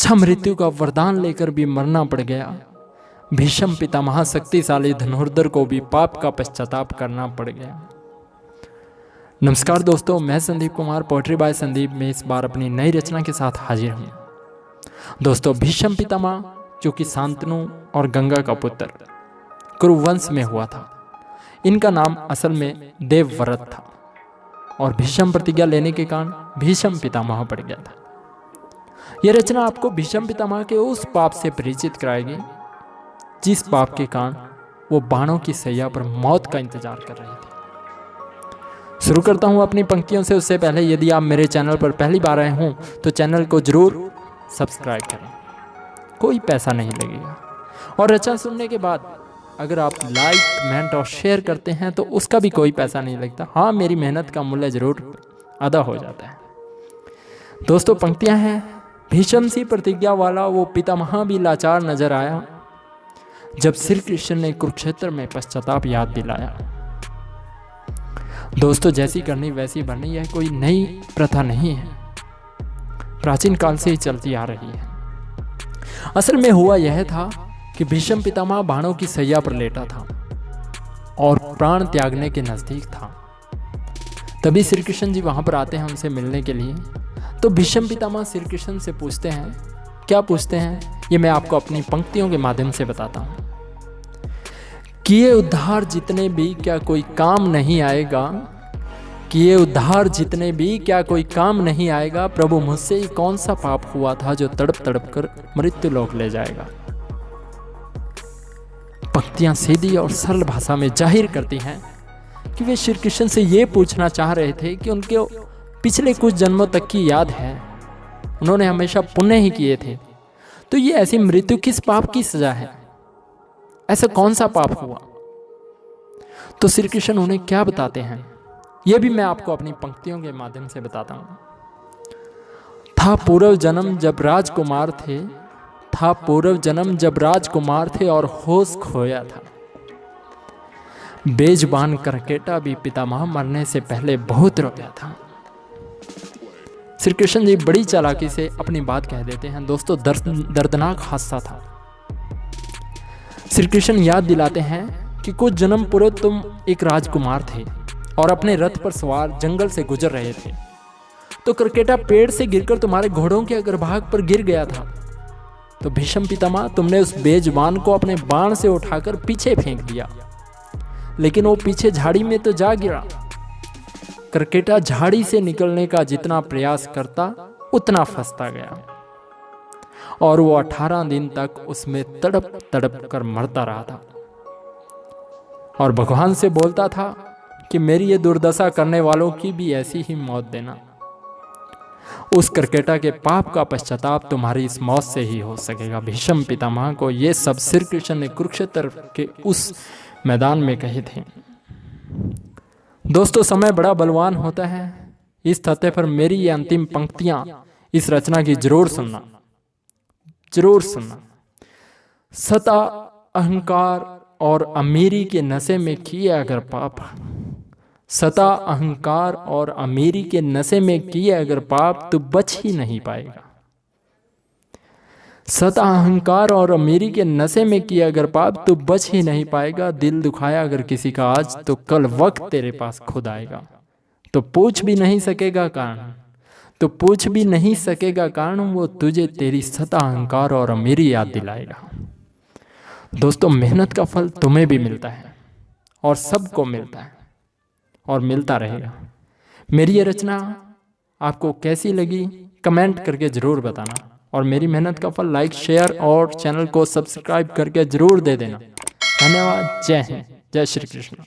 अच्छा मृत्यु का वरदान लेकर भी मरना पड़ गया। भीष्म पितामह शक्तिशाली धनुर्धर को भी पाप का पश्चाताप करना पड़ गया। नमस्कार दोस्तों, मैं संदीप कुमार पोएट्री बाय संदीप में इस बार अपनी नई रचना के साथ हाजिर हूँ। दोस्तों, भीष्म पितामह जो कि शांतनु और गंगा का पुत्र कुरुवंश में हुआ था, इनका नाम असल में देवव्रत था और भीष्म प्रतिज्ञा लेने के कारण भीष्म पितामह पड़ गया था। यह रचना आपको भीष्म पितामह के उस पाप से परिचित कराएगी जिस पाप के कारण वो बाणों की सैया पर मौत का इंतजार कर रहे थे। शुरू करता हूं अपनी पंक्तियों से। उससे पहले यदि आप मेरे चैनल पर पहली बार आए हों तो चैनल को जरूर सब्सक्राइब करें, कोई पैसा नहीं लगेगा। और रचना सुनने के बाद अगर आप लाइक, कमेंट और शेयर करते हैं तो उसका भी कोई पैसा नहीं लगता। हाँ, मेरी मेहनत का मूल्य जरूर अदा हो जाता है। दोस्तों, पंक्तियां हैं। भीष्म सी प्रतिज्ञा वाला वो पितामह भी लाचार नजर आया जब श्री कृष्ण ने कुरुक्षेत्र में पश्चाताप याद दिलाया। दोस्तों, जैसी करनी वैसी भरनी, यह कोई नई प्रथा नहीं है, प्राचीन काल से ही चलती आ रही है। असल में हुआ यह था कि भीष्म पितामह बाणों की सैया पर लेटा था और प्राण त्यागने के नजदीक था। तभी श्री कृष्ण जी वहां पर आते हैं उनसे मिलने के लिए। तो भीष्म पितामह श्री कृष्ण से पूछते हैं, क्या पूछते हैं ये मैं आपको अपनी पंक्तियों के माध्यम से बताता हूं। किए उद्धार जितने भी क्या कोई काम नहीं आएगा, किए उद्धार जितने भी क्या कोई काम नहीं आएगा, प्रभु मुझसे ही कौन सा पाप हुआ था जो तड़प तड़प कर मृत्यु लोक ले जाएगा। पंक्तियां सीधी और सरल भाषा में जाहिर करती हैं कि वे श्री कृष्ण से ये पूछना चाह रहे थे कि उनके पिछले कुछ जन्मों तक की याद है, उन्होंने हमेशा पुण्य ही किए थे, तो ये ऐसी मृत्यु किस पाप की सजा है, ऐसा कौन सा पाप हुआ। तो श्री कृष्ण उन्हें क्या बताते हैं यह भी मैं आपको अपनी पंक्तियों के माध्यम से बताता हूं। था पूर्व जन्म जब राजकुमार थे, था पूर्व जन्म जब राजकुमार थे और होश खोया था। बेजुबान करकेटा भी पितामह मरने से पहले बहुत रोया था। श्री कृष्ण जी बड़ी चालाकी से अपनी बात कह देते हैं। दोस्तों, दर्दनाक हादसा था। श्री कृष्ण याद दिलाते हैं कि कुछ जन्म पूर्व तुम एक राजकुमार थे और अपने रथ पर सवार जंगल से गुजर रहे थे, तो करकेटा पेड़ से गिरकर तुम्हारे घोड़ों के अग्रभाग पर गिर गया था। तो भीष्म पितामह तुमने उस बेजुबान को अपने बाण से उठाकर पीछे फेंक दिया, लेकिन वो पीछे झाड़ी में तो जा गिरा। करकेटा झाड़ी से निकलने का जितना प्रयास करता उतना फंसता गया और वो 18 दिन तक उसमें तड़प तड़प कर मरता रहा था और भगवान से बोलता था कि मेरी ये दुर्दशा करने वालों की भी ऐसी ही मौत देना। उस करकेटा के पाप का पश्चाताप तुम्हारी इस मौत से ही हो सकेगा। भीष्म पितामह को ये सब श्री कृष्ण ने कुरुक्षेत्र के उस मैदान में कहे थे। दोस्तों, समय बड़ा बलवान होता है। इस तथ्य पर मेरी ये अंतिम पंक्तियां इस रचना की जरूर सुनना, जरूर सुनना। सता अहंकार और अमीरी के नशे में किए अगर पाप, सता अहंकार और अमीरी के नशे में किए अगर पाप तो बच ही नहीं पाएगा। सता अहंकार और अमीरी के नशे में किए अगर पाप तो बच ही नहीं पाएगा। दिल दुखाया अगर किसी का आज तो कल वक्त तेरे पास खुद आएगा। तो पूछ भी नहीं सकेगा कारण, तो पूछ भी नहीं सकेगा कारण, वो तुझे तेरी सता अहंकार और अमीरी याद दिलाएगा। दोस्तों, मेहनत का फल तुम्हें भी मिलता है और सबको मिलता है और मिलता रहेगा। मेरी ये रचना आपको कैसी लगी कमेंट करके जरूर बताना और मेरी मेहनत का फल लाइक, शेयर और चैनल को सब्सक्राइब करके जरूर दे देना। धन्यवाद। जय हिंद, जय श्री कृष्ण।